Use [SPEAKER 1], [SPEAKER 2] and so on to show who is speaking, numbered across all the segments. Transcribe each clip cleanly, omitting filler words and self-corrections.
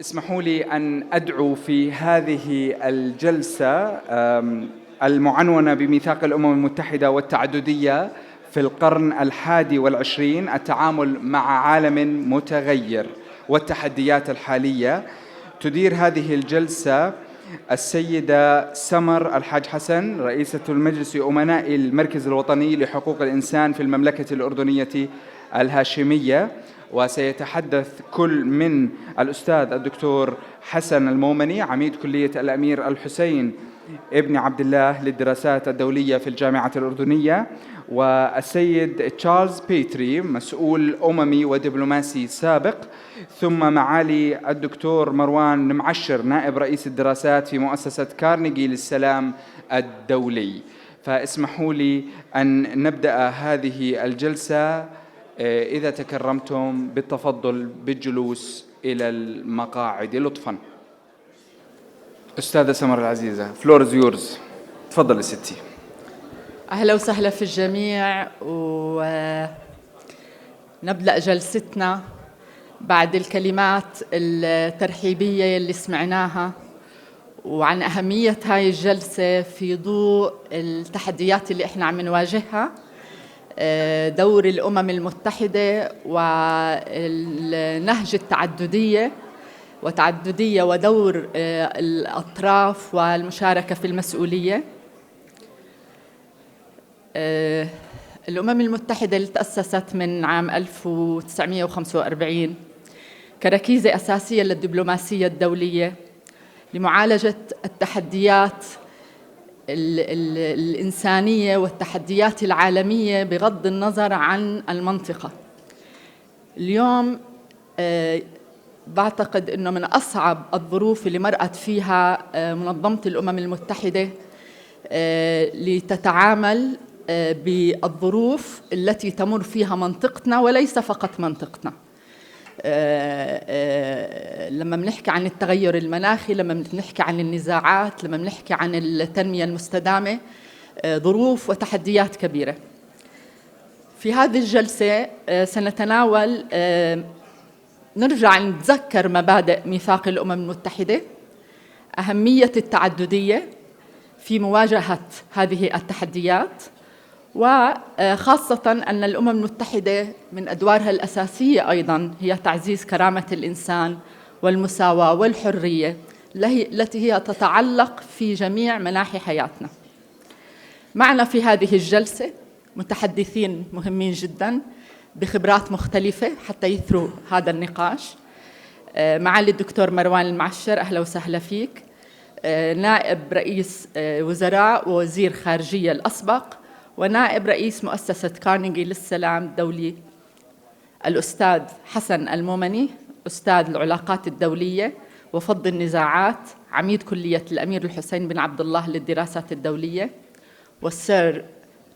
[SPEAKER 1] اسمحوا لي أن أدعو في هذه الجلسة المعنونة بميثاق الأمم المتحدة والتعددية في القرن 21 التعامل مع عالم متغير والتحديات الحالية. تدير هذه الجلسة السيدة سمر الحاج حسن، رئيسة المجلس أمناء المركز الوطني لحقوق الإنسان في المملكة الأردنية الهاشمية. وسيتحدث كل من الأستاذ الدكتور حسن المومني، عميد كلية الأمير الحسين ابن عبد الله للدراسات الدولية في الجامعة الأردنية، والسيد تشارلز بيتري، مسؤول أممي ودبلوماسي سابق، ثم معالي الدكتور مروان معشر، نائب رئيس الدراسات في مؤسسة كارنيجي للسلام الدولي. فاسمحوا لي أن نبدأ هذه الجلسة إذا تكرمتم بالتفضل بالجلوس إلى المقاعد لطفاً. أستاذة سمر العزيزة، فلور is yours. تفضل ستي.
[SPEAKER 2] أهلا وسهلا في الجميع، ونبدأ جلستنا بعد الكلمات الترحيبية اللي سمعناها وعن أهمية هاي الجلسة في ضوء التحديات اللي إحنا عم نواجهها، دور الأمم المتحدة والنهج التعددية ودور الأطراف والمشاركة في المسؤولية. الأمم المتحدة اللي تأسست من عام 1945 كركيزة أساسية للدبلوماسية الدولية لمعالجة التحديات الإنسانية والتحديات العالمية بغض النظر عن المنطقة. اليوم بعتقد أنه من أصعب الظروف اللي مرأت فيها منظمة الأمم المتحدة لتتعامل بالظروف التي تمر فيها منطقتنا وليس فقط منطقتنا. لما بنحكي عن التغير المناخي، لما بنحكي عن النزاعات، لما بنحكي عن التنمية المستدامة، ظروف وتحديات كبيرة. في هذه الجلسة سنتناول نرجع نتذكر مبادئ ميثاق الأمم المتحدة، أهمية التعددية في مواجهة هذه التحديات، وخاصة أن الأمم المتحدة من أدوارها الأساسية أيضاً هي تعزيز كرامة الإنسان والمساواة والحرية التي هي تتعلق في جميع مناحي حياتنا. معنا في هذه الجلسة متحدثين مهمين جداً بخبرات مختلفة حتى يثروا هذا النقاش. معالي الدكتور مروان المعشر، أهلا وسهلا فيك، نائب رئيس وزراء ووزير خارجية الأسبق ونائب رئيس مؤسسة كارنيجي للسلام الدولي. الأستاذ حسن المومني، أستاذ العلاقات الدولية وفض النزاعات، عميد كلية الأمير الحسين بن عبد الله للدراسات الدولية. والسير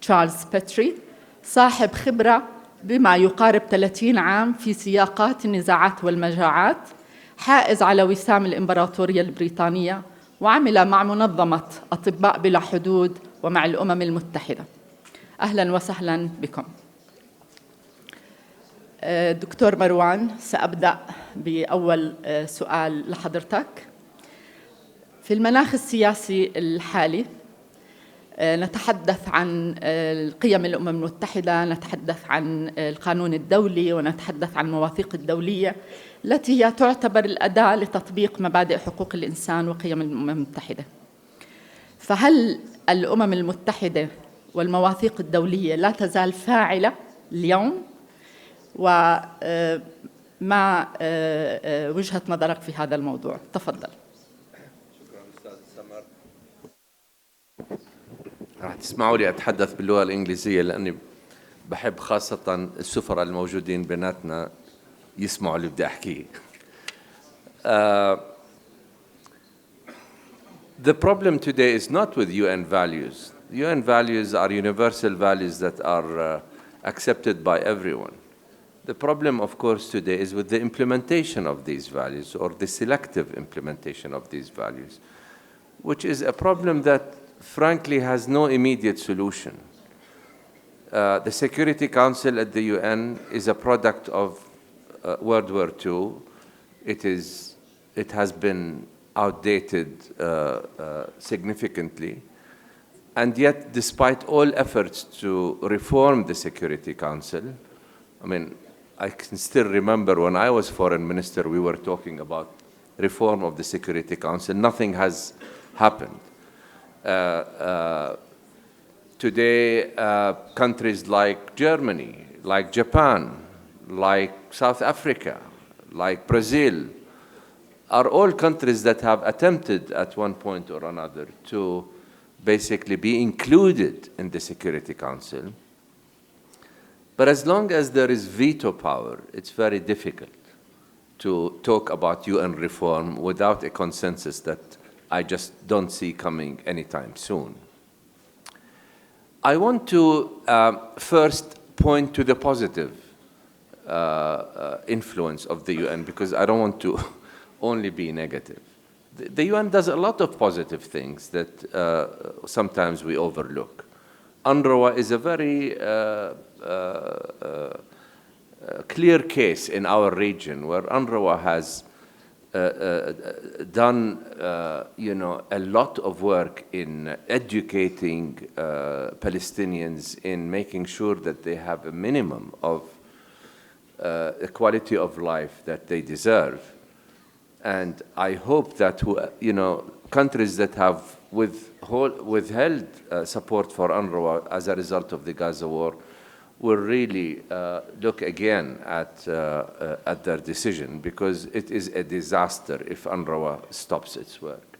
[SPEAKER 2] تشارلز بيتري، صاحب خبرة بما يقارب 30 عام في سياقات النزاعات والمجاعات، حائز على وسام الإمبراطورية البريطانية، وعمل مع منظمة أطباء بلا حدود ومع الأمم المتحدة. أهلاً وسهلاً بكم. دكتور مروان، سأبدأ بأول سؤال لحضرتك. في المناخ السياسي الحالي نتحدث عن قيم الأمم المتحدة، نتحدث عن القانون الدولي، ونتحدث عن المواثيق الدولية التي هي تعتبر الأداة لتطبيق مبادئ حقوق الإنسان وقيم الأمم المتحدة. فهل الأمم المتحدة والمواثيق الدولية لا تزال فاعلة اليوم؟ وما وجهة نظرك في هذا الموضوع؟ تفضل.
[SPEAKER 3] شكرا أستاذ سمر. راح تسمعوا لي أتحدث باللغة الإنجليزية لأني بحب خاصة السفراء الموجودين بيناتنا يسمعوا اللي بدي أحكيه. The problem today is not with UN values. UN values are universal values that are accepted by everyone. The problem, of course, today is with the implementation of these values, or the selective implementation of these values, which is a problem that, frankly, has no immediate solution. The Security Council at the UN is a product of World War II. It is it has been outdated significantly. And yet, despite all efforts to reform the Security Council, I mean, I can still remember when I was foreign minister, we were talking about reform of the Security Council. Nothing has happened. Today, countries like Germany, like Japan, like South Africa, like Brazil, are all countries that have attempted at one point or another to basically be included in the Security Council. But as long as there is veto power, it's very difficult to talk about UN reform without a consensus that I just don't see coming anytime soon. I want to first point to the positive influence of the UN, because I don't want to only be negative. The UN does a lot of positive things that sometimes we overlook. UNRWA is a very clear case in our region where UNRWA has done a lot of work in educating Palestinians, in making sure that they have a minimum of a quality of life that they deserve. And I hope that countries that have withheld support for UNRWA as a result of the Gaza war will really look again at their decision, because it is a disaster if UNRWA stops its work.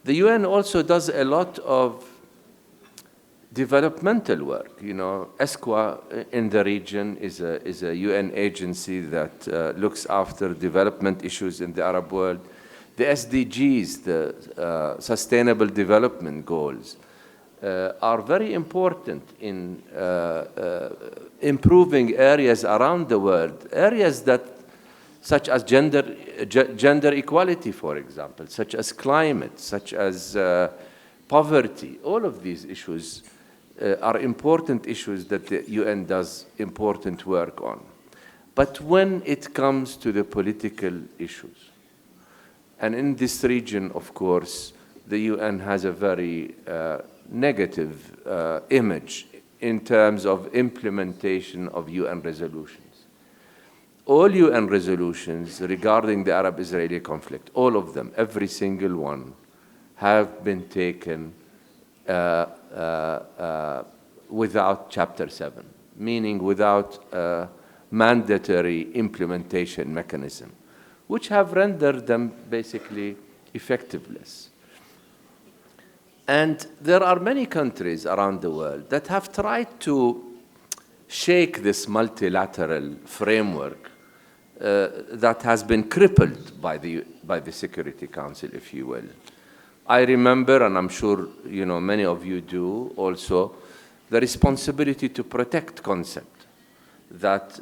[SPEAKER 3] The UN also does a lot of developmental work. ESCWA in the region is a UN agency that looks after development issues in the Arab world. The SDGs, the Sustainable Development Goals, are very important in improving areas around the world, areas that, such as gender equality, for example, such as climate, such as poverty. All of these issues are important issues that the UN does important work on. But when it comes to the political issues, and in this region, of course, the UN has a very negative image in terms of implementation of UN resolutions. All UN resolutions regarding the Arab-Israeli conflict, all of them, every single one, have been taken without Chapter 7, meaning without a mandatory implementation mechanism, which have rendered them basically effectiveless. And there are many countries around the world that have tried to shake this multilateral framework that has been crippled by the Security Council, if you will. I remember, and I'm sure many of you do also, the responsibility to protect concept that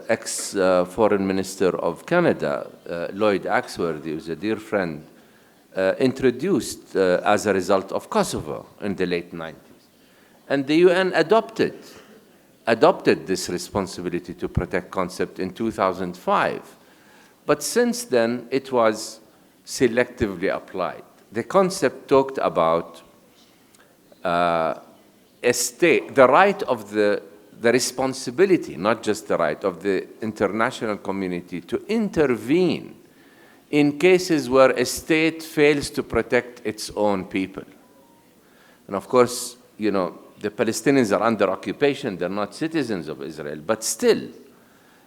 [SPEAKER 3] ex-Foreign Minister of Canada, Lloyd Axworthy, who's a dear friend, introduced as a result of Kosovo in the late 90s. And the UN adopted this responsibility to protect concept in 2005. But since then, it was selectively applied. The concept talked about a state, the right of the responsibility, not just the right, of the international community to intervene in cases where a state fails to protect its own people. And of course, the Palestinians are under occupation, they're not citizens of Israel, but still,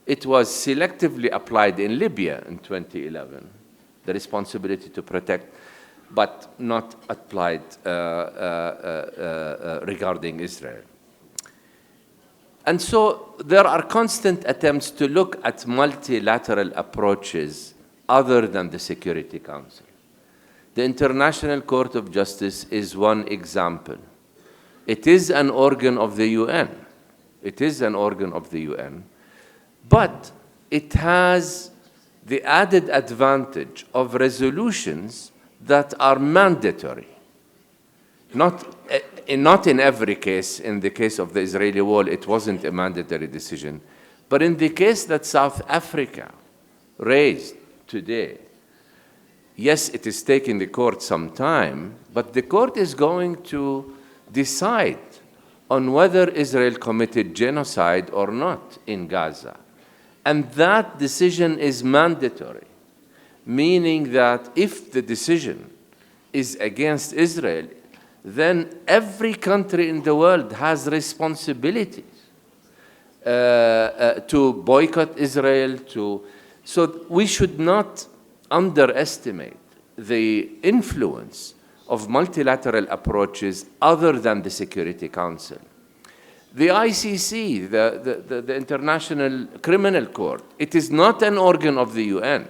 [SPEAKER 3] it was selectively applied in Libya in 2011, the responsibility to protect, but not applied regarding Israel. And so there are constant attempts to look at multilateral approaches other than the Security Council. The International Court of Justice is one example. It is an organ of the UN. It is an organ of the UN. But it has the added advantage of resolutions that are mandatory. Not in every case. In the case of the Israeli wall, it wasn't a mandatory decision. But in the case that South Africa raised today. Yes, it is taking the court some time, but the court is going to decide on whether Israel committed genocide or not in Gaza. And that decision is mandatory, meaning that if the decision is against Israel, then every country in the world has responsibilities to boycott Israel. So we should not underestimate the influence of multilateral approaches other than the Security Council. The ICC, the International Criminal Court, it is not an organ of the UN,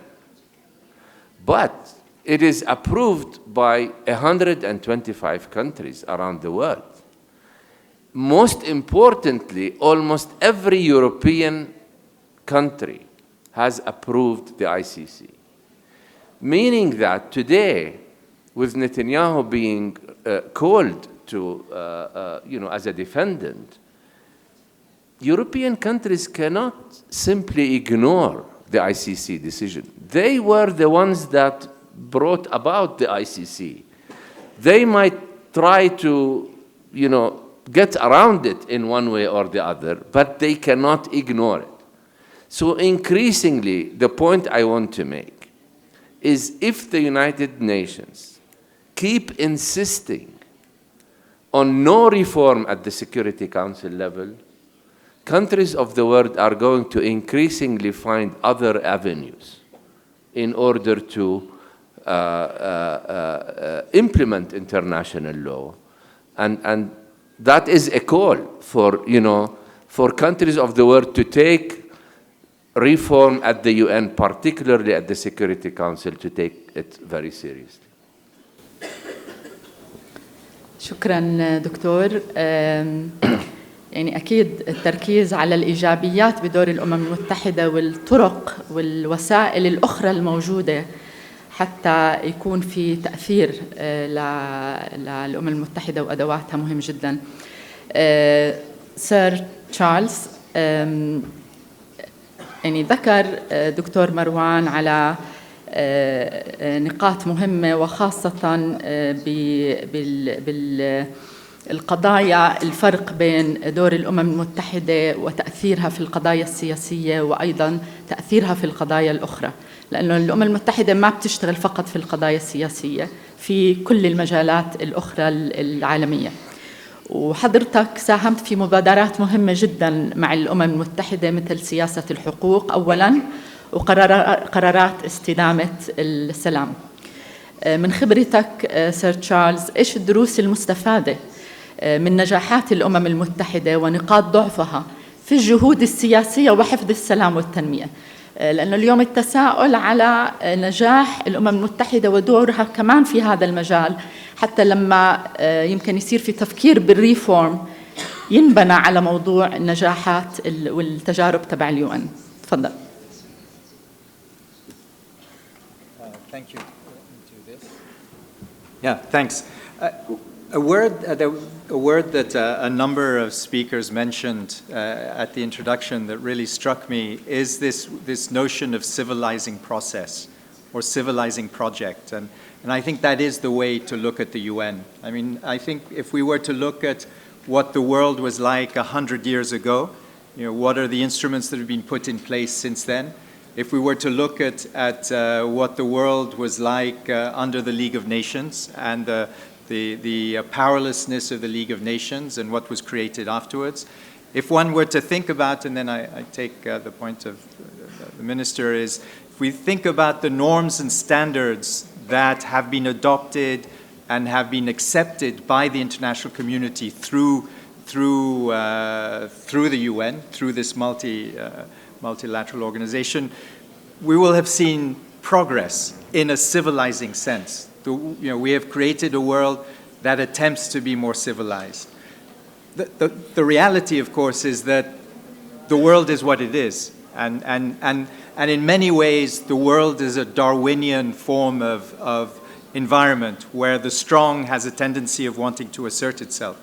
[SPEAKER 3] but it is approved by 125 countries around the world. Most importantly, almost every European country has approved the ICC. Meaning that today, with Netanyahu being called to, as a defendant, European countries cannot simply ignore the ICC decision. They were the ones that brought about the ICC. They might try to, get around it in one way or the other, but they cannot ignore it. So increasingly, the point I want to make is if the United Nations keep insisting on no reform at the Security Council level, countries of the world are going to increasingly find other avenues in order to implement international law. And that is a call for countries of the world to take reform at the UN, particularly at the Security Council, to take it very seriously.
[SPEAKER 2] شكرا دكتور. يعني أكيد التركيز على الإيجابيات بدور الأمم المتحدة والطرق والوسائل الأخرى الموجودة حتى يكون في تأثير للأمم المتحدة وأدواتها مهم جدا. سير تشارلز، يعني ذكر دكتور مروان على نقاط مهمة وخاصة بالقضايا، الفرق بين دور الأمم المتحدة وتأثيرها في القضايا السياسية وأيضا تأثيرها في القضايا الأخرى، لأنه الأمم المتحدة ما بتشتغل فقط في القضايا السياسية، في كل المجالات الأخرى العالمية. وحضرتك ساهمت في مبادرات مهمة جدا مع الأمم المتحدة مثل سياسة الحقوق أولا وقرارات استدامة السلام. من خبرتك سير تشارلز، إيش الدروس المستفادة من نجاحات الأمم المتحدة ونقاط ضعفها في الجهود السياسية وحفظ السلام والتنمية؟ لأنه اليوم التساؤل على نجاح الأمم المتحدة ودورها كمان في هذا المجال، حتى لما يمكن يصير في تفكير بالريفورم ينبنى على موضوع النجاحات والتجارب تبع اليون. تفضل.
[SPEAKER 4] Thank you. Yeah, thanks. A word that a number of speakers mentioned at the introduction that really struck me is this notion of civilizing process or civilizing project. And I think that is the way to look at the UN. I mean, I think if we were to look at what the world was like 100 years ago, what are the instruments that have been put in place since then? If we were to look at what the world was like under the League of Nations and the powerlessness of the League of Nations and what was created afterwards, if one were to think about, and then I take the point of the minister, is if we think about the norms and standards that have been adopted and have been accepted by the international community through the UN, through this multilateral organization, we will have seen progress in a civilizing sense. We have created a world that attempts to be more civilized. The reality, of course, is that the world is what it is. And in many ways, the world is a Darwinian form of environment where the strong has a tendency of wanting to assert itself.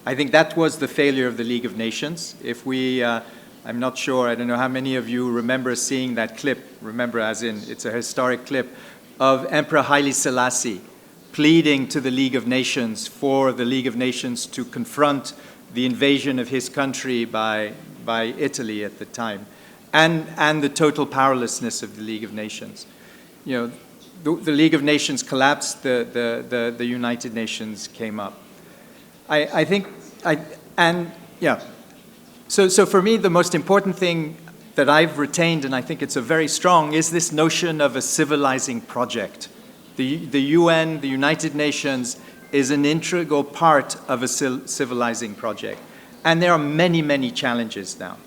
[SPEAKER 4] I think that was the failure of the League of Nations. If we I'm not sure, I don't know how many of you remember seeing that clip, remember as in it's a historic clip, of Emperor Haile Selassie pleading to the League of Nations for the League of Nations to confront the invasion of his country by Italy at the time, and the total powerlessness of the League of Nations. You know, the League of Nations collapsed, the United Nations came up. So for me, the most important thing that I've retained, and I think it's a very strong, is this notion of a civilizing project. The UN, the United Nations, is an integral part of a civilizing project. And there are many, many challenges now.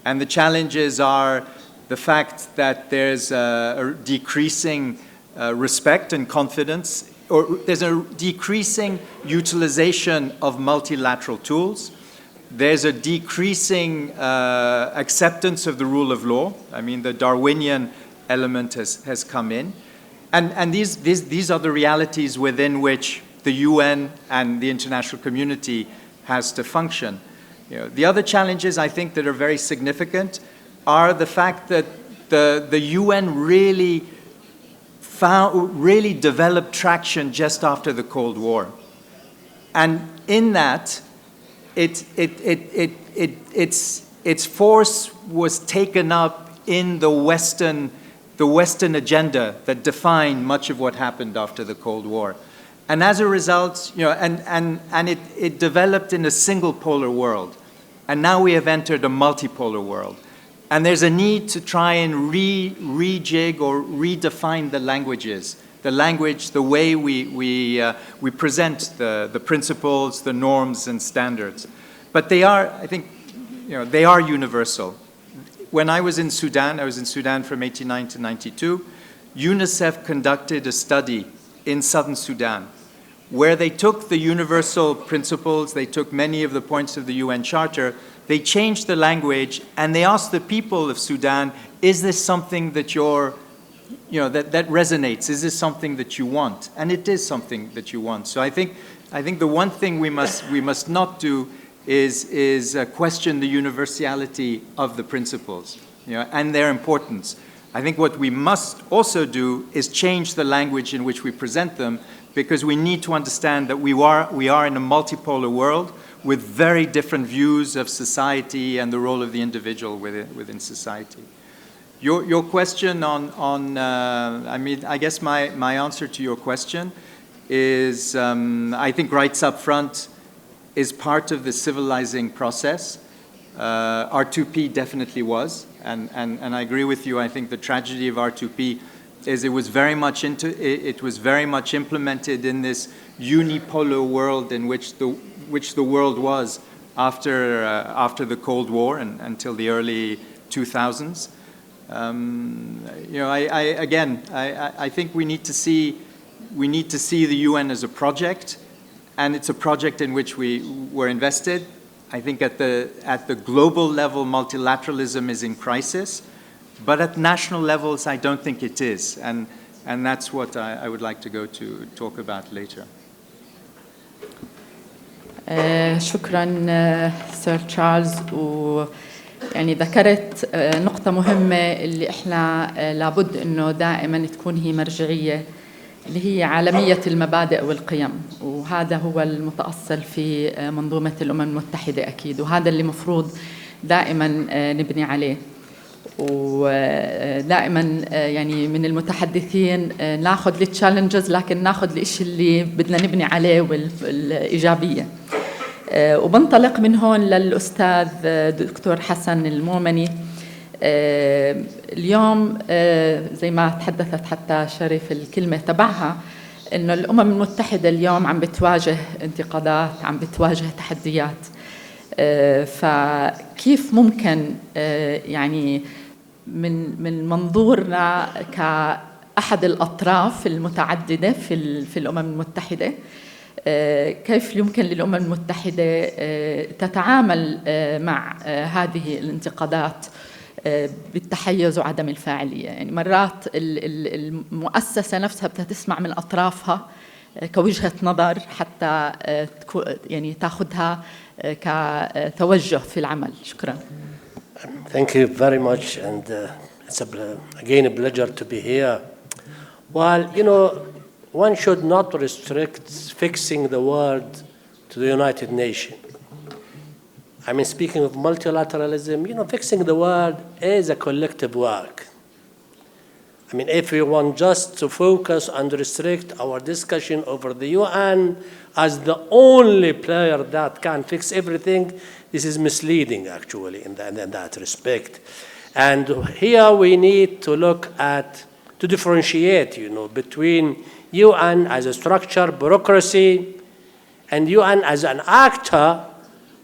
[SPEAKER 4] And the challenges are the fact that there's a decreasing respect and confidence, or there's a decreasing utilization of multilateral tools. There's a decreasing acceptance of the rule of law. I mean, the Darwinian element has come in. And these are the realities within which the UN and the international community has to function. You know, the other challenges I think that are very significant are the fact that the UN really developed traction just after the Cold War. And in that, its force was taken up in the Western agenda that defined much of what happened after the Cold War. And as a result, you know, and it developed in a single polar world. And now we have entered a multipolar world. And there's a need to try and rejig or redefine the languages, the language, the way we present the principles, the norms and standards. But they are, I think, you know, they are universal. When I was in Sudan from 89 to 92, UNICEF conducted a study in southern Sudan where they took the universal principles, they took many of the points of the UN Charter, they changed the language, and they asked the people of Sudan, is this something that that resonates? Is this something that you want? And it is something that you want. So I think the one thing we must not do is question the universality of the principles, you know, and their importance. I think what we must also do is change the language in which we present them, because we need to understand that we are in a multipolar world with very different views of society and the role of the individual within society. Your question on I mean, I guess my answer to your question is I think rights up front is part of the civilizing process. R2P definitely was, and I agree with you. I think the tragedy of R2P is it was very much implemented in this unipolar world in which the world was after the Cold War and until the early 2000s. You know, I think we need to see the UN as a project, and it's a project in which we were invested. I think at the global level, multilateralism is in crisis, but at national levels, I don't think it is, and that's what I would like to go to talk about later.
[SPEAKER 2] شكرا سير تشارلز. ويعني ذكرت نقطة مهمة اللي احنا لابد انه دائما تكون هي مرجعية، اللي هي عالمية المبادئ والقيم، وهذا هو المتأصل في منظومة الأمم المتحدة أكيد، وهذا اللي مفروض دائما نبني عليه. ودائما يعني من المتحدثين ناخذ التشالنجز لكن ناخذ الشيء اللي بدنا نبني عليه والإيجابية. وبنطلق من هون للأستاذ دكتور حسن المومني. اليوم زي ما تحدثت حتى شريف الكلمة تبعها، إنه الأمم المتحدة اليوم عم بتواجه انتقادات، عم بتواجه تحديات. فكيف ممكن يعني من منظورنا كأحد الأطراف المتعددة في الأمم المتحدة، كيف يمكن للأمم المتحدة تتعامل مع هذه الانتقادات بالتحيز وعدم الفاعلية؟ يعني مرات المؤسسة نفسها بدها تسمع من أطرافها كوجهة نظر حتى يعني تأخذها كتوجه في العمل. شكرا.
[SPEAKER 5] Thank you very much, and it's again a pleasure to be here. Well, one should not restrict fixing the world to the United Nations. I mean, speaking of multilateralism, fixing the world is a collective work. I mean, if we want just to focus and restrict our discussion over the UN as the only player that can fix everything, this is misleading, actually, in that respect. And here we need to look at, to differentiate, between UN as a structure, bureaucracy, and UN as an actor,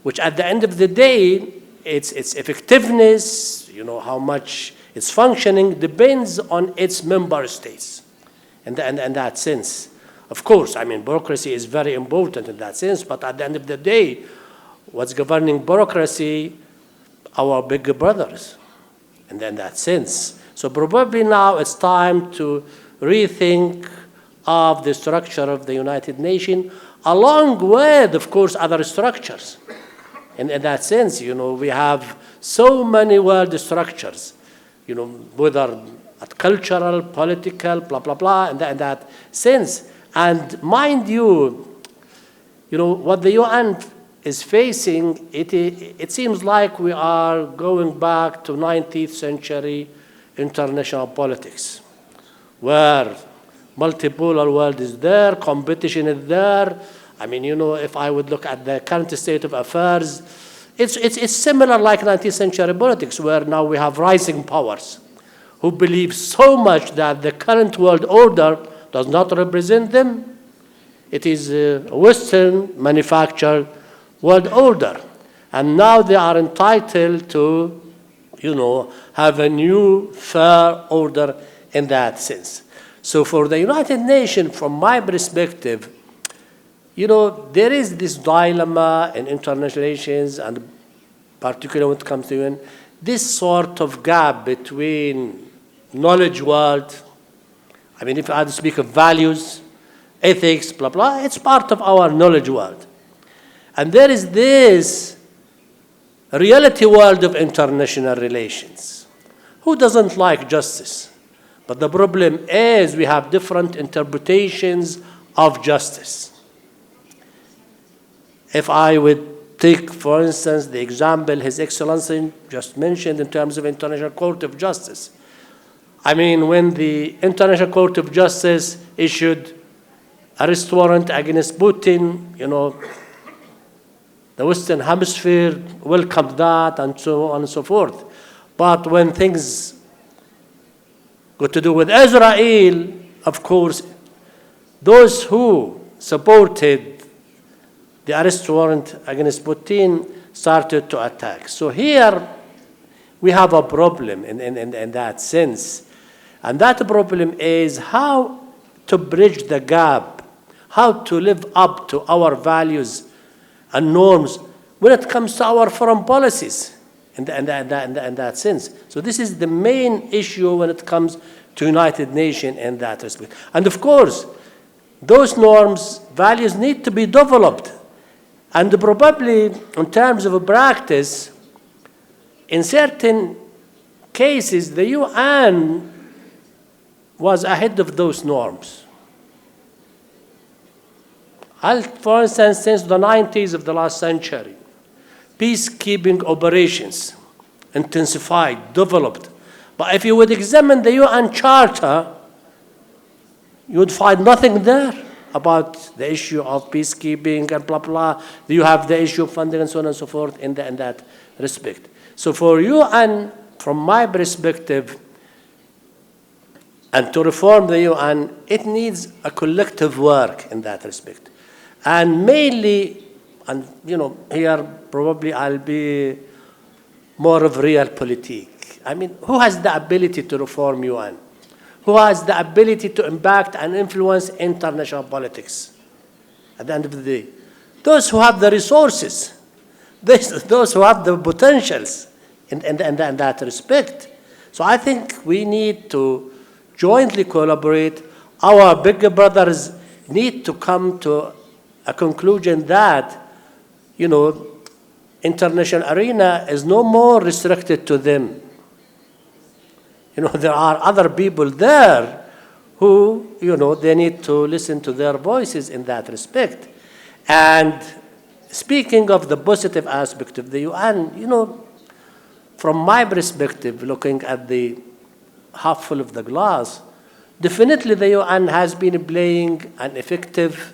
[SPEAKER 5] which at the end of the day, its effectiveness, how much its functioning depends on its member states. In that sense, of course, I mean, bureaucracy is very important in that sense, but at the end of the day, what's governing bureaucracy? Our big brothers, and in that sense. So probably now it's time to rethink of the structure of the United Nations, along with, of course, other structures. And in that sense, we have so many world structures, whether at cultural, political, blah, blah, blah, in that sense. And mind you, what the UN is facing, it seems like we are going back to 19th century international politics, where multipolar world is there, competition is there. I mean, if I would look at the current state of affairs, it's similar like 19th century politics, where now we have rising powers who believe so much that the current world order does not represent them. It is a Western manufactured world order. And now they are entitled to, have a new fair order in that sense. So for the United Nations, from my perspective, there is this dilemma in international relations, and particularly when it comes to UN, this sort of gap between knowledge world. I mean, if I speak of values, ethics, blah, blah, it's part of our knowledge world. And there is this reality world of international relations. Who doesn't like justice? But the problem is we have different interpretations of justice. If I would take, for instance, the example His Excellency just mentioned in terms of International Court of Justice. I mean, when the International Court of Justice issued arrest warrant against Putin, the Western Hemisphere welcomed that and so on and so forth. But when things got to do with Israel, of course, those who supported the arrest warrant against Putin started to attack. So here we have a problem in that sense. And that problem is how to bridge the gap, how to live up to our values and norms when it comes to our foreign policies in that sense. So this is the main issue when it comes to United Nations in that respect. And of course, those norms, values need to be developed. And probably in terms of practice, in certain cases, the UN was ahead of those norms. For instance, since the 90s of the last century, peacekeeping operations intensified, developed. But if you would examine the UN Charter, you would find nothing there about the issue of peacekeeping and blah, blah. You have the issue of funding and so on and so forth in that respect. So for UN, from my perspective, and to reform the UN, it needs a collective work in that respect. And mainly, and here probably I'll be more of realpolitik. I mean, who has the ability to reform UN? Who has the ability to impact and influence international politics at the end of the day? Those who have the resources, those who have the potentials in that respect. So I think we need to jointly collaborate. Our big brothers need to come to a conclusion that, international arena is no more restricted to them. You know, there are other people there who, you know, they need to listen to their voices in that respect. And speaking of the positive aspect of the UN, you know, from my perspective, looking at the half full of the glass, definitely the UN has been playing an effective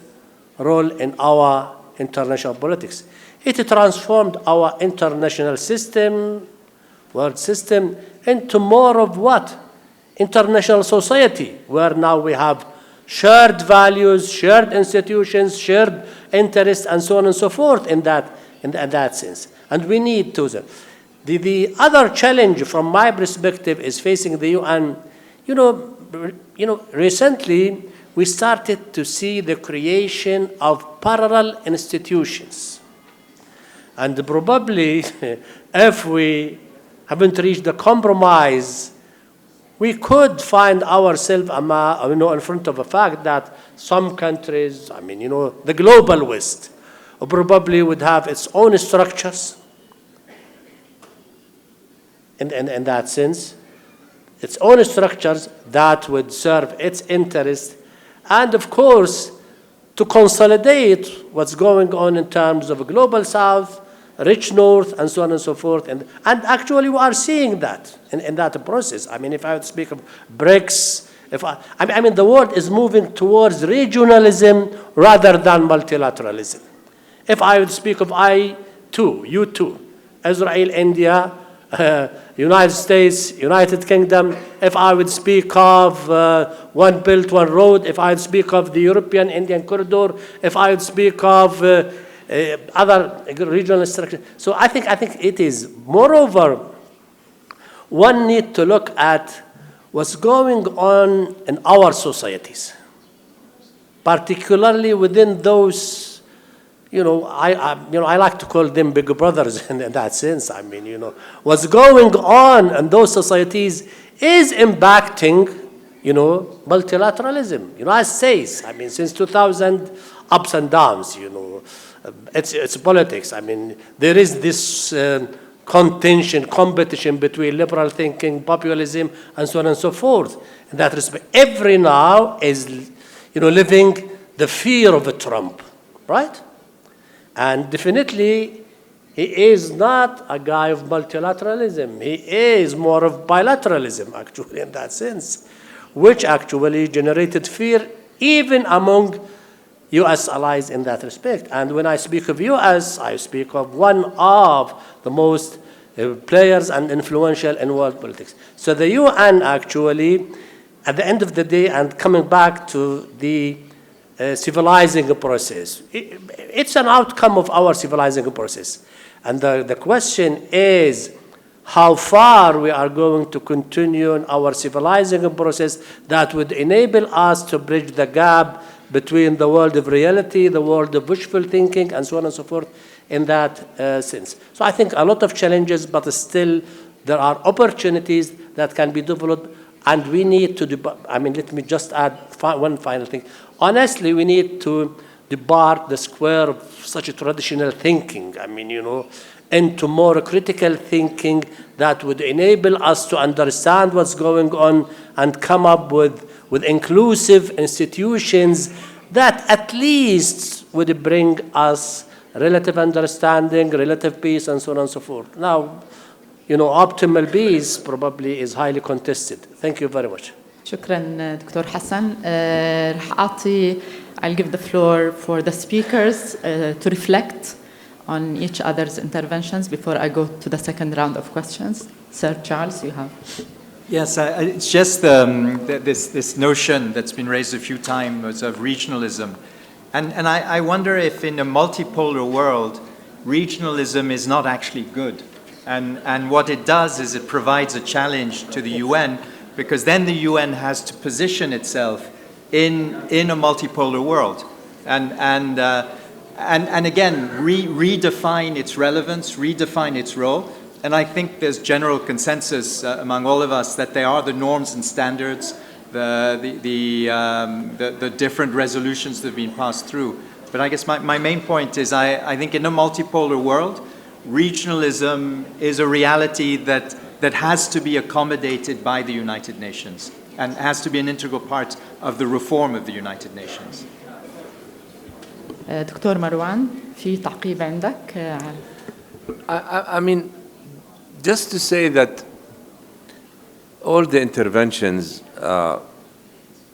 [SPEAKER 5] role in our international politics. It transformed our international system, world system, into more of what? International society, where now we have shared values, shared institutions, shared interests, and so on and so forth in that sense. And we need to. The other challenge from my perspective is facing the UN. You know, recently we started to see the creation of parallel institutions. And probably if we haven't reached a compromise, we could find ourselves in front of a fact that some countries, the global West, probably would have its own structures in that sense, its own structures that would serve its interest, and of course, to consolidate what's going on in terms of a global South, rich North, and so on and so forth. And actually, we are seeing that in that process. I mean, if I would speak of BRICS, the world is moving towards regionalism rather than multilateralism. If I would speak of I2, U2, Israel, India, United States, United Kingdom, if I would speak of One Belt, One Road, if I would speak of the European Indian Corridor, if I would speak of other regional structures. So I think it is. Moreover, one need to look at what's going on in our societies, particularly within those. I like to call them big brothers in that sense. What's going on in those societies is impacting, multilateralism. United States, since 2000, ups and downs, it's politics. There is this competition between liberal thinking, populism, and so on and so forth. In that respect, every now is, living the fear of a Trump, right? And definitely, he is not a guy of multilateralism. He is more of bilateralism, actually, in that sense, which actually generated fear even among U.S. allies in that respect. And when I speak of U.S., I speak of one of the most players and influential in world politics. So the UN actually, at the end of the day, and coming back to the civilizing process. It's an outcome of our civilizing process. And the question is how far we are going to continue in our civilizing process that would enable us to bridge the gap between the world of reality, the world of wishful thinking, and so on and so forth in that sense. So I think a lot of challenges, but still there are opportunities that can be developed. And we need to, let me just add one final thing. Honestly, we need to depart the square of such a traditional thinking, into more critical thinking that would enable us to understand what's going on and come up with inclusive institutions that at least would bring us relative understanding, relative peace, and so on and so forth. Now, optimal peace probably is highly contested. Thank you very much.
[SPEAKER 2] شكرا دكتور حسن. I'll give the floor for the speakers to reflect on each other's interventions before I go to the second round of questions. Sir Charles, you have.
[SPEAKER 4] Yes, it's just this notion that's been raised a few times of regionalism. And I wonder if in a multipolar world, regionalism is not actually good. And what it does is it provides a challenge to the UN, because then the UN has to position itself in a multipolar world, and again redefine its relevance, redefine its role. And I think there's general consensus among all of us that there are the norms and standards, the different resolutions that have been passed through. But I guess my main point is I think in a multipolar world, regionalism is a reality that has to be accommodated by the United Nations and has to be an integral part of the reform of the United Nations.
[SPEAKER 2] دكتور مروان في تعقيب عندك؟
[SPEAKER 3] I mean, just to say that all the interventions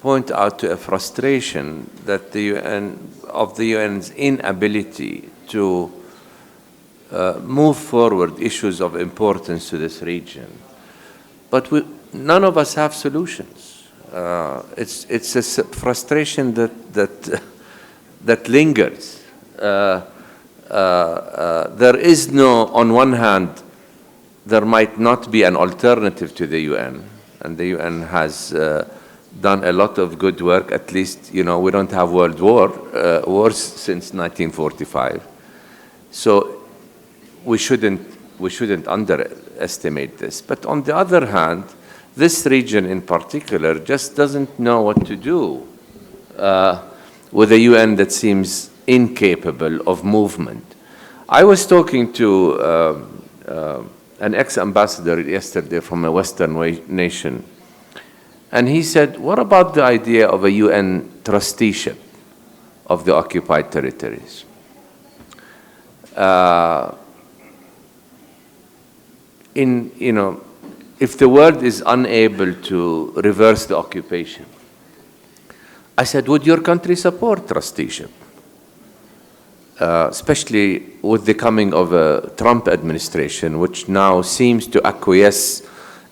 [SPEAKER 3] point out to a frustration that the UN's inability to move forward issues of importance to this region. But none of us have solutions. It's a frustration that lingers. There is no, on one hand, there might not be an alternative to the UN, and the UN has done a lot of good work. At least, we don't have wars since 1945. So we shouldn't underestimate this. But on the other hand, this region in particular just doesn't know what to do with a UN that seems incapable of movement. I was talking to an ex-ambassador yesterday from a Western nation, and he said, what about the idea of a UN trusteeship of the occupied territories? If the world is unable to reverse the occupation, I said, would your country support trusteeship? Especially with the coming of a Trump administration, which now seems to acquiesce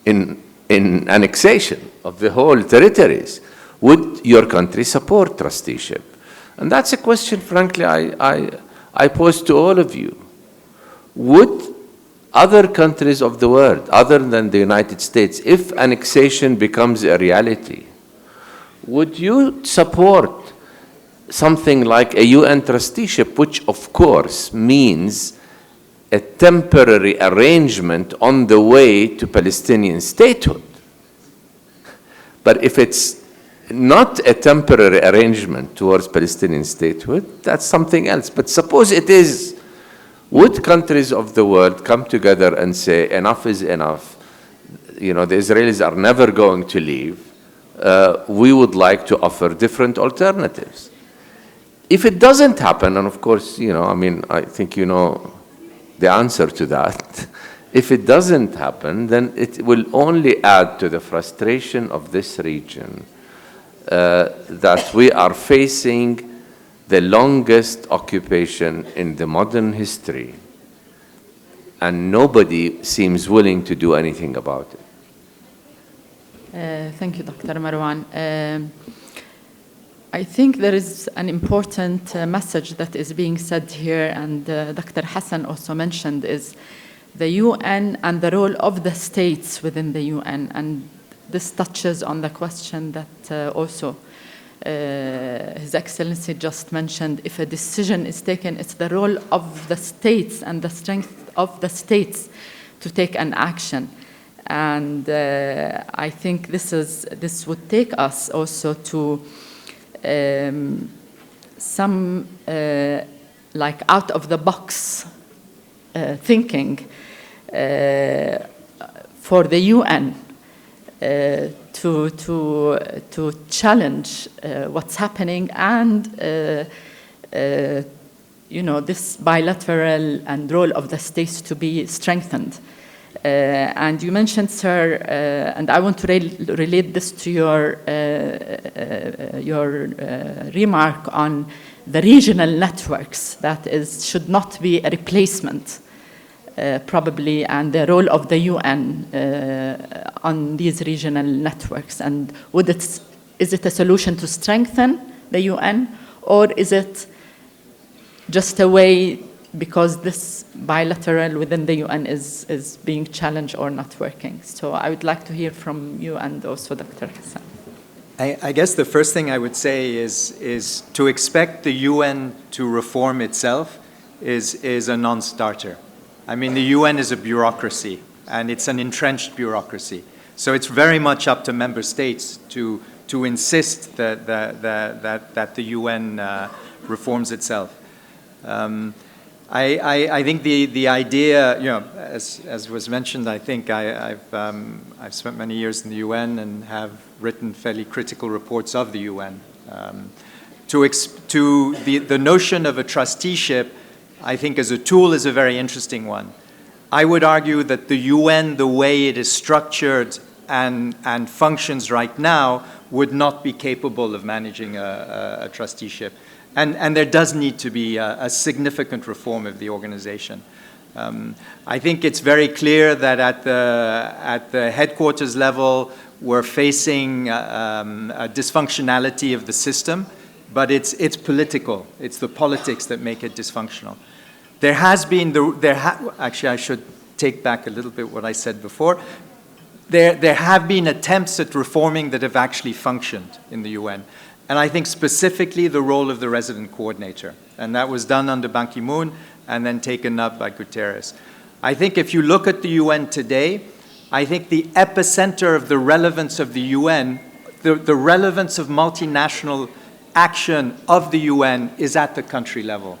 [SPEAKER 3] in annexation of the whole territories. Would your country support trusteeship? And that's a question, frankly, I pose to all of you. Would other countries of the world, other than the United States, if annexation becomes a reality, would you support something like a UN trusteeship, which of course means a temporary arrangement on the way to Palestinian statehood? But if it's not a temporary arrangement towards Palestinian statehood, that's something else. But suppose it is, would countries of the world come together and say, enough is enough, the Israelis are never going to leave, we would like to offer different alternatives? If it doesn't happen, and of course, I think you know the answer to that. If it doesn't happen, then it will only add to the frustration of this region that we are facing the longest occupation in the modern history, and nobody seems willing to do anything about it.
[SPEAKER 2] Thank you, Dr. Marwan. I think there is an important message that is being said here, and Dr. Hassan also mentioned, is the UN and the role of the states within the UN. And this touches on the question that also His Excellency just mentioned. If a decision is taken, it's the role of the states and the strength of the states to take an action. And I think this would take us also to some like out of the box thinking for the UN to challenge what's happening and this bilateral and role of the states to be strengthened. And you mentioned, sir, and I want to relate this to your remark on the regional networks, that should not be a replacement, probably, and the role of the UN on these regional networks. And is it a solution to strengthen the UN, or is it just a way because this bilateral within the UN is being challenged or not working? So I would like to hear from you and also Dr. Hassan.
[SPEAKER 4] I guess the first thing I would say is to expect the UN to reform itself is a non-starter. I mean, the UN is a bureaucracy, and it's an entrenched bureaucracy. So it's very much up to member states to insist that the UN reforms itself. I think the idea, as was mentioned, I think I've spent many years in the UN and have written fairly critical reports of the UN. The notion of a trusteeship, I think as a tool is a very interesting one. I would argue that the UN, the way it is structured and functions right now, would not be capable of managing a trusteeship. And there does need to be a significant reform of the organization. I think it's very clear that at the headquarters level, we're facing a dysfunctionality of the system, but it's political. It's the politics that make it dysfunctional. There has been, actually I should take back a little bit what I said before. There have been attempts at reforming that have actually functioned in the UN. And I think specifically the role of the resident coordinator. And that was done under Ban Ki-moon and then taken up by Guterres. I think if you look at the UN today, I think the epicenter of the relevance of the UN, the relevance of multinational action of the UN is at the country level.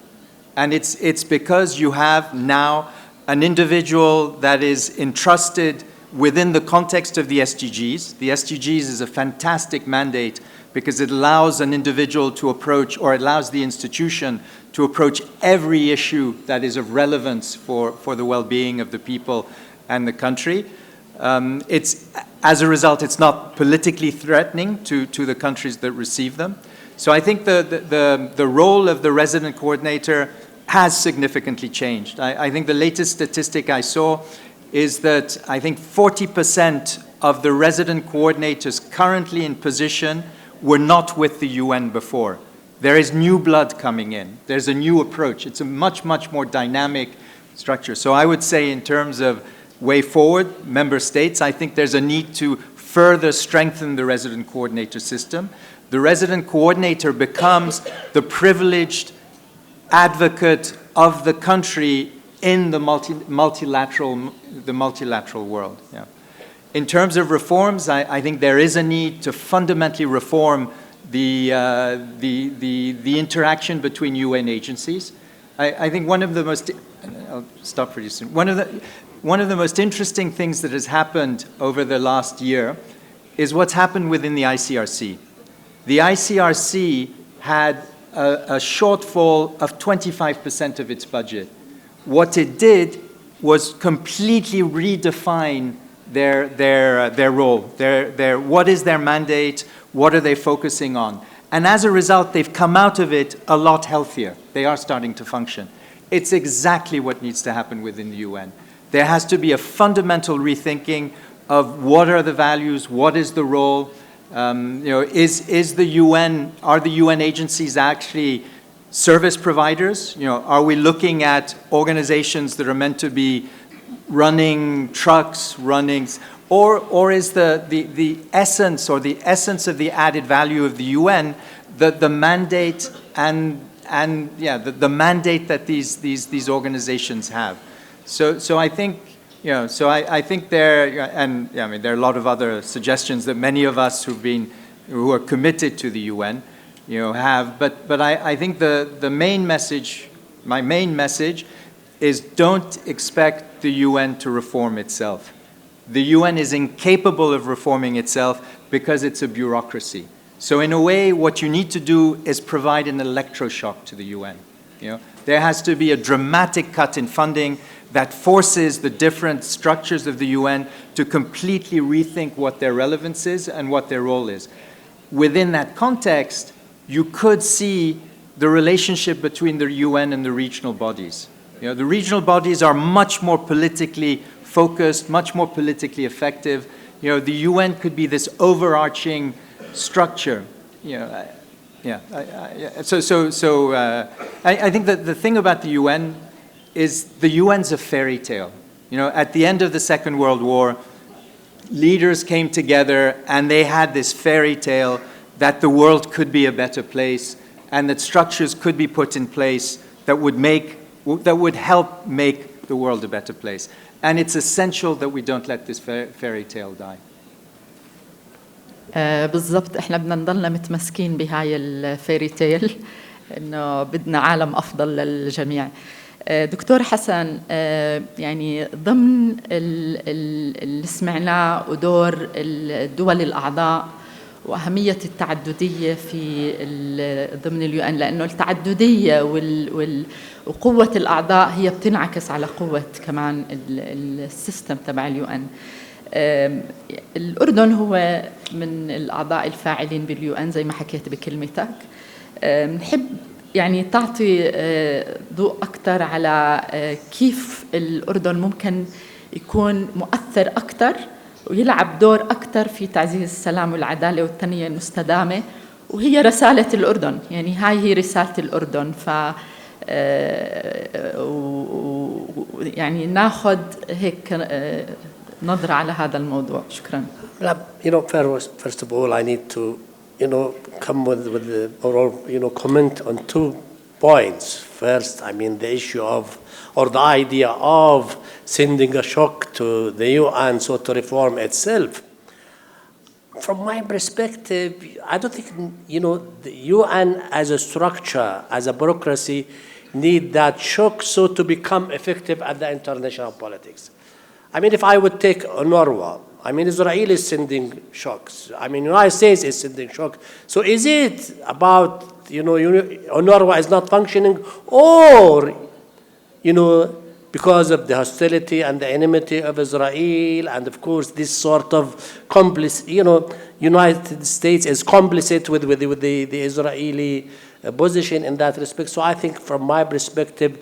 [SPEAKER 4] And it's because you have now an individual that is entrusted within the context of the SDGs. The SDGs is a fantastic mandate because it allows an individual to approach, or it allows the institution to approach every issue that is of relevance for the well-being of the people and the country. As a result, it's not politically threatening to the countries that receive them. So I think the role of the resident coordinator has significantly changed. I think the latest statistic I saw is that I think 40% of the resident coordinators currently in position were not with the UN before. There is new blood coming in. There's a new approach. It's a much, much more dynamic structure. So I would say in terms of way forward, member states, I think there's a need to further strengthen the resident coordinator system. The resident coordinator becomes the privileged advocate of the country in the multilateral world. Yeah. In terms of reforms, I think there is a need to fundamentally reform the interaction between UN agencies. I think one of the most, I'll stop pretty soon. One of the most interesting things that has happened over the last year is what's happened within the ICRC. The ICRC had a shortfall of 25% of its budget. What it did was completely redefine their role, what is their mandate, what are they focusing on. And as a result, they've come out of it a lot healthier. They are starting to function. It's exactly what needs to happen within the UN. There has to be a fundamental rethinking of what are the values, what is the role, is the UN, are the UN agencies actually service providers? Are we looking at organizations that are meant to be running trucks, or is the essence or the essence of the added value of the UN the mandate the mandate that these organizations have? So I think I think there are a lot of other suggestions that many of us who are committed to the UN have, but I think the main message, my main message, is don't expect the UN to reform itself. The UN is incapable of reforming itself because it's a bureaucracy. So in a way, what you need to do is provide an electroshock to the UN. There has to be a dramatic cut in funding that forces the different structures of the UN to completely rethink what their relevance is and what their role is. Within that context, you could see the relationship between the UN and the regional bodies. The regional bodies are much more politically focused, much more politically effective. The UN could be this overarching structure. I think that the thing about the UN is the UN's a fairy tale. At the end of the Second World War, leaders came together and they had this fairy tale that the world could be a better place and that structures could be put in place that would help make the world a better place. And it's essential that we don't let this fairy tale die.
[SPEAKER 2] بالضبط احنا بدنا نضلنا متمسكين بهاي الفيري تيل انه بدنا عالم افضل للجميع. دكتور حسن، يعني ضمن اللي سمعناه ودور الدول الأعضاء وأهمية التعددية في ضمن اليو ان، لأنه التعددية وقوة الأعضاء هي بتنعكس على قوة كمان السيستم تبع اليو ان. الأردن هو من الأعضاء الفاعلين باليو ان زي ما حكيت بكلمتك. نحب يعني تعطي ضوء أكثر على كيف الأردن ممكن يكون مؤثر أكثر ويلعب دور أكثر في تعزيز السلام والعدالة والتنمية المستدامة، وهي رسالة الأردن، يعني هاي هي رسالة الأردن. يعني ناخذ هيك نظرة على هذا الموضوع. شكرا.
[SPEAKER 5] First of all, I need to come with or comment on 2 points. First, I mean the issue of, or the idea of sending a shock to the UN so to reform itself. From my perspective, I don't think, the UN as a structure, as a bureaucracy, need that shock so to become effective at the international politics. I mean, if I would take Norway, I mean, Israel is sending shocks. I mean, United States is sending shocks. So is it about, Norway is not functioning, or, because of the hostility and the enmity of Israel, and of course this sort of United States is complicit with the Israeli position in that respect. So I think from my perspective,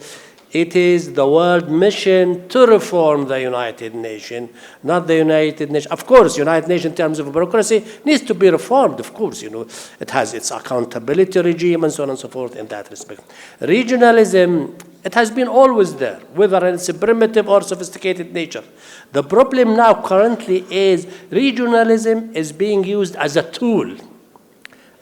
[SPEAKER 5] it is the world mission to reform the United Nations, not the United Nations. Of course, United Nations in terms of bureaucracy needs to be reformed, of course. It has its accountability regime and so on and so forth in that respect. Regionalism, it has been always there, whether it's a primitive or sophisticated nature. The problem now currently is regionalism is being used as a tool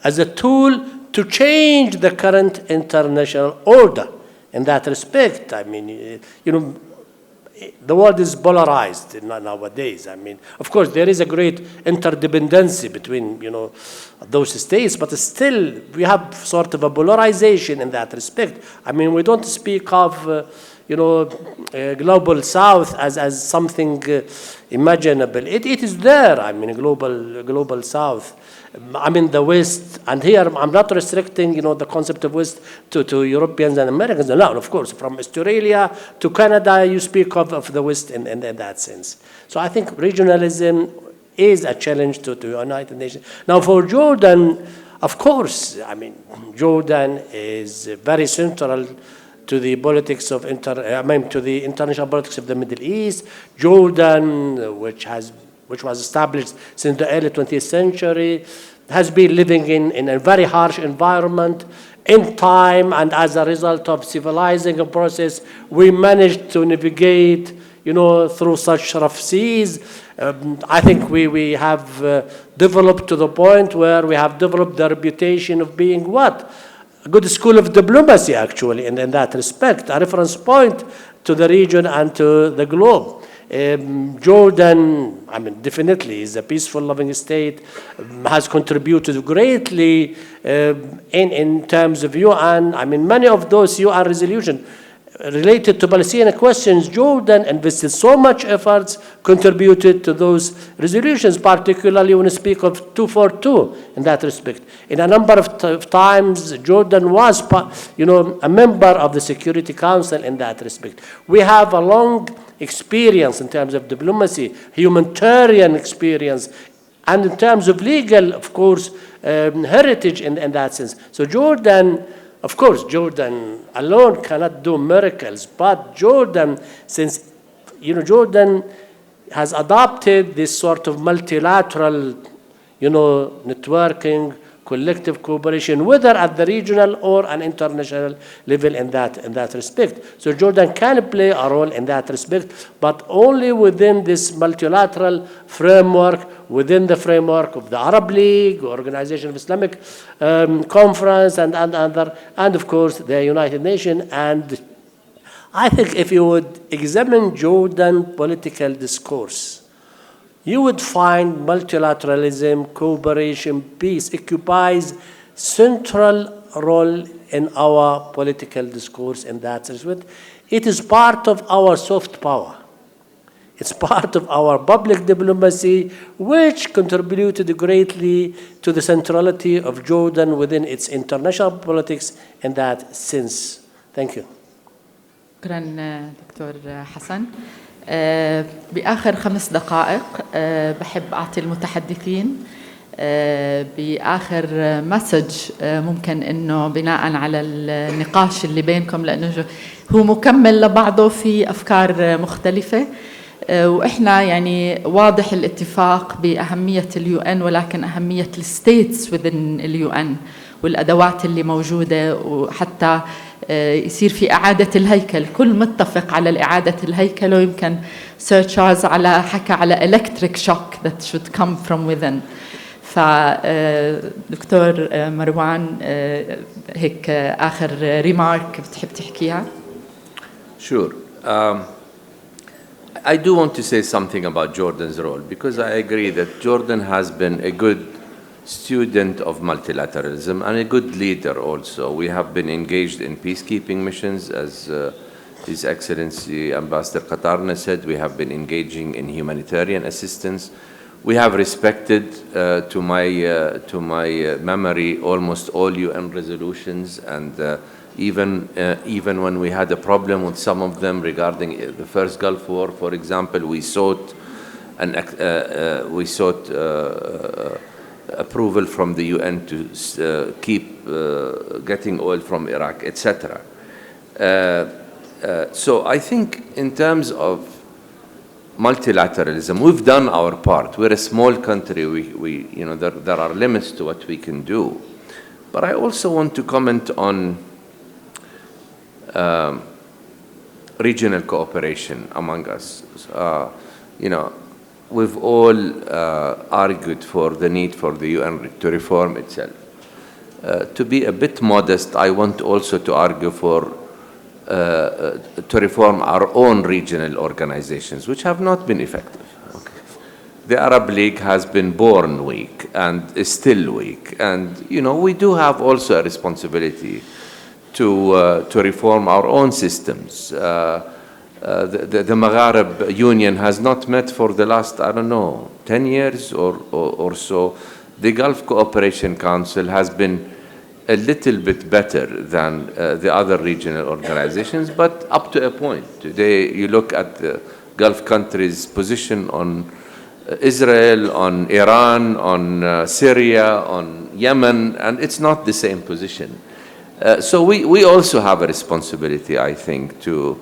[SPEAKER 5] to change the current international order. In that respect, I mean, the world is polarized nowadays. I mean, of course, there is a great interdependency between, those states, but still we have sort of a polarization in that respect. I mean, we don't speak of, global South as something imaginable. It is there. I mean, global South. I mean, the West, and here I'm not restricting, the concept of West to Europeans and Americans. No, of course, from Australia to Canada, you speak of the West in that sense. So I think regionalism is a challenge to the United Nations. Now, for Jordan, of course, I mean, Jordan is very central to the politics of to the international politics of the Middle East. Jordan, which was established since the early 20th century, has been living in a very harsh environment. In time, and as a result of civilizing a process, we managed to navigate, through such rough seas. I think we have developed to the point where we have developed the reputation of being what? A good school of diplomacy, actually, in that respect, a reference point to the region and to the globe. Jordan, I mean, definitely is a peaceful, loving state, has contributed greatly in terms of UN. I mean, many of those UN resolutions related to Palestinian questions, Jordan invested so much efforts, contributed to those resolutions, particularly when we speak of 242 in that respect. In a number of times, Jordan was, a member of the Security Council in that respect. We have a long experience in terms of diplomacy, humanitarian experience, and in terms of legal, of course, heritage in that sense. So Jordan, of course, Jordan alone cannot do miracles, but Jordan, since, Jordan has adopted this sort of multilateral, networking, collective cooperation, whether at the regional or an international level in that respect. So Jordan can play a role in that respect, but only within this multilateral framework, within the framework of the Arab League, Organization of Islamic Conference, and of course the United Nations. And I think if you would examine Jordan political discourse, you would find multilateralism, cooperation, peace occupies central role in our political discourse in that respect. It is part of our soft power. It's part of our public diplomacy, which contributed greatly to the centrality of Jordan within its international politics in that sense. Thank you.
[SPEAKER 2] شكرا دكتور حسن. بآخر 5 دقائق بحب أعطي المتحدثين بآخر مسج ممكن إنه بناء على النقاش اللي بينكم، لأنه هو مكمل لبعضه في أفكار مختلفة، وإحنا يعني واضح الاتفاق بأهمية اليو ولكن أهمية الستيتس within اليو والأدوات اللي موجودة، وحتى يصير في إعادة الهيكل. كل متفق على إعادة الهيكل، ويمكن سير تشارلز حكى على electric shock that should come from within. فدكتور مروان هيك آخر ريمارك بتحب تحكيها؟
[SPEAKER 3] Sure. I do want to say something about Jordan's role, because I agree that Jordan has been a good student of multilateralism and a good leader also. We have been engaged in peacekeeping missions, as His Excellency Ambassador Qatarna said. We have been engaging in humanitarian assistance. We have respected, to my memory, almost all UN resolutions, and even when we had a problem with some of them regarding the first Gulf War, for example, we sought approval from the UN to keep getting oil from Iraq, etc. So I think in terms of multilateralism, we've done our part. We're a small country. There are limits to what we can do. But I also want to comment on regional cooperation among us. We've all argued for the need for the UN to reform itself. To be a bit modest, I want also to argue for to reform our own regional organizations, which have not been effective. Okay. The Arab League has been born weak and is still weak, and we do have also a responsibility to reform our own systems. The Maghreb Union has not met for the last, 10 years or so. The Gulf Cooperation Council has been a little bit better than the other regional organizations, but up to a point. Today, you look at the Gulf countries' position on Israel, on Iran, on Syria, on Yemen, and it's not the same position. So we also have a responsibility, I think, to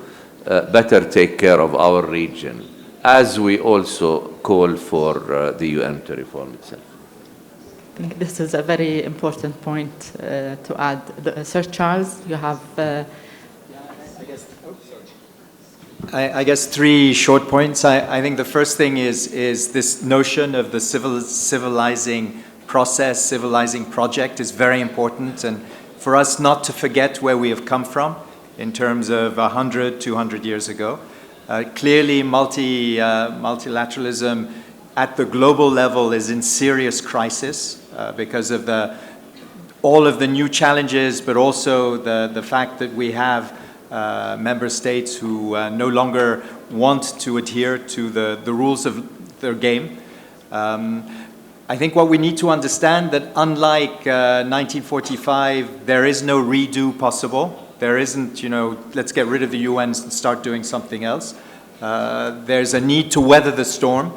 [SPEAKER 3] better take care of our region, as we also call for the UN to reform itself.
[SPEAKER 2] I think this is a very important point to add. Sir Charles, you have...
[SPEAKER 4] I guess 3 short points. I think the first thing is this notion of the civilizing process, civilizing project is very important, and for us not to forget where we have come from in terms of 100, 200 years ago. Clearly, multilateralism at the global level is in serious crisis because of all of the new challenges, but also the fact that we have member states who no longer want to adhere to the rules of their game. I think what we need to understand that unlike 1945, there is no redo possible. There isn't, let's get rid of the UN and start doing something else. There's a need to weather the storm.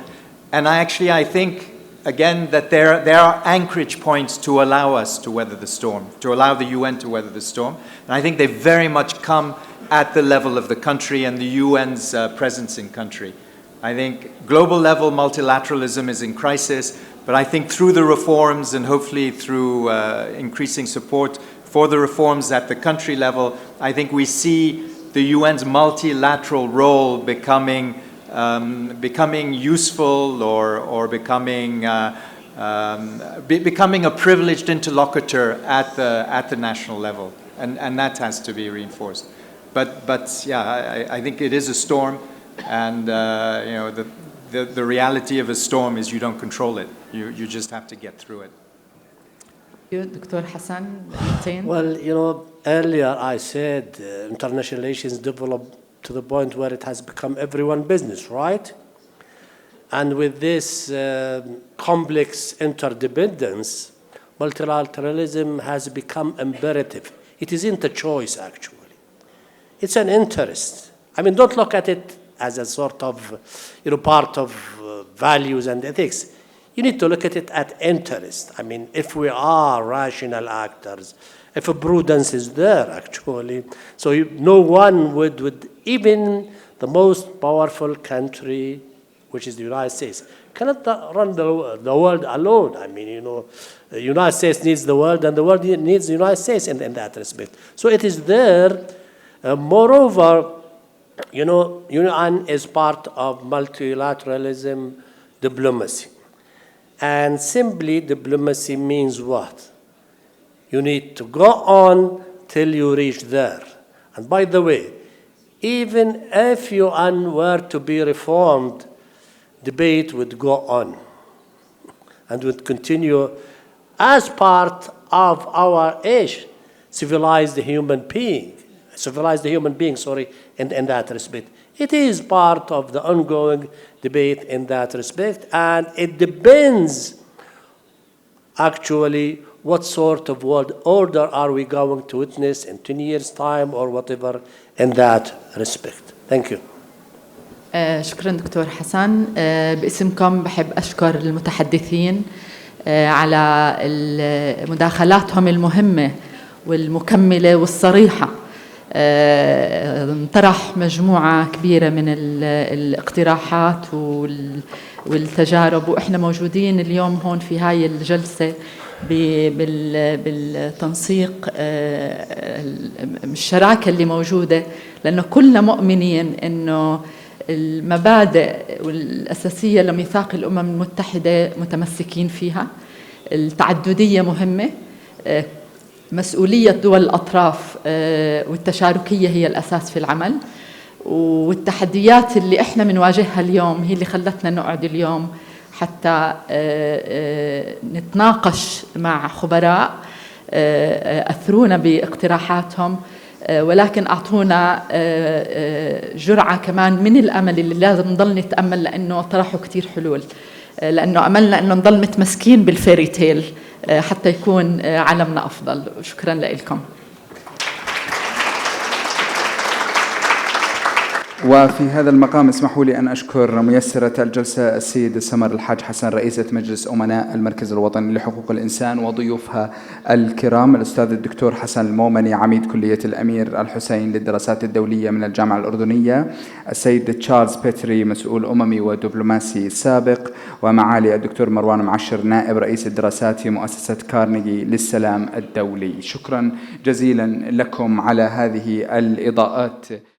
[SPEAKER 4] And I think, again, that there are anchorage points to allow us to weather the storm, to allow the UN to weather the storm. And I think they very much come at the level of the country and the UN's presence in country. I think global level multilateralism is in crisis, but I think through the reforms and hopefully through increasing support for the reforms at the country level, I think we see the UN's multilateral role becoming useful or becoming a privileged interlocutor at the national level, and that has to be reinforced. But yeah, I think it is a storm, and the reality of a storm is you don't control it. You just have to get through it.
[SPEAKER 2] دكتور حسن.
[SPEAKER 5] Well, you know, earlier I said international relations develop to the point where it has become everyone's business, right? And with this complex interdependence, multilateralism has become imperative. It isn't a choice, actually. It's an interest. I mean, don't look at it as a sort of, part of values and ethics. You need to look at it at interest. I mean, if we are rational actors, if a prudence is there, actually, so no one would, even the most powerful country, which is the United States, cannot run the world alone. I mean, the United States needs the world, and the world needs the United States in that respect. So it is there. Moreover, UN is part of multilateralism diplomacy. And simply diplomacy means what? You need to go on till you reach there. And by the way, even if UN were to be reformed, debate would go on and would continue as part of our age, civilized human being, in that respect. It is part of the ongoing debate in that respect, and it depends, actually, what sort of world order are we going to witness in 10 years' time or whatever in that respect. Thank you.
[SPEAKER 2] شكرا دكتور حسن. باسمكم بحب أشكر المتحدثين على مداخلاتهم المهمة والمكملة والصريحة. انطرح مجموعة كبيرة من الاقتراحات والتجارب، وإحنا موجودين اليوم هون في هاي الجلسة بالتنسيق الشراكة اللي موجودة، لأنه كلنا مؤمنين أنه المبادئ والأساسية لميثاق الأمم المتحدة متمسكين فيها. التعددية مهمة، مسؤولية دول الأطراف والتشاركية هي الأساس في العمل، والتحديات اللي إحنا بنواجهها اليوم هي اللي خلتنا نقعد اليوم حتى نتناقش مع خبراء أثرونا باقتراحاتهم، ولكن أعطونا جرعة كمان من الأمل اللي لازم نضل نتأمل، لأنه طرحوا كتير حلول، لأنه أملنا أنه نضل متمسكين بالفيري تيل حتى يكون عالمنا أفضل. شكرا لكم.
[SPEAKER 1] وفي هذا المقام اسمحوا لي أن أشكر ميسرة الجلسة السيد سمر الحاج حسن رئيسة مجلس أمناء المركز الوطني لحقوق الإنسان، وضيوفها الكرام الأستاذ الدكتور حسن المومني عميد كلية الأمير الحسين للدراسات الدولية من الجامعة الأردنية، السيد تشارلز بيتري مسؤول أممي ودبلوماسي سابق، ومعالي الدكتور مروان معشر نائب رئيس الدراسات في مؤسسة كارنيجي للسلام الدولي. شكرا جزيلا لكم على هذه الإضاءات.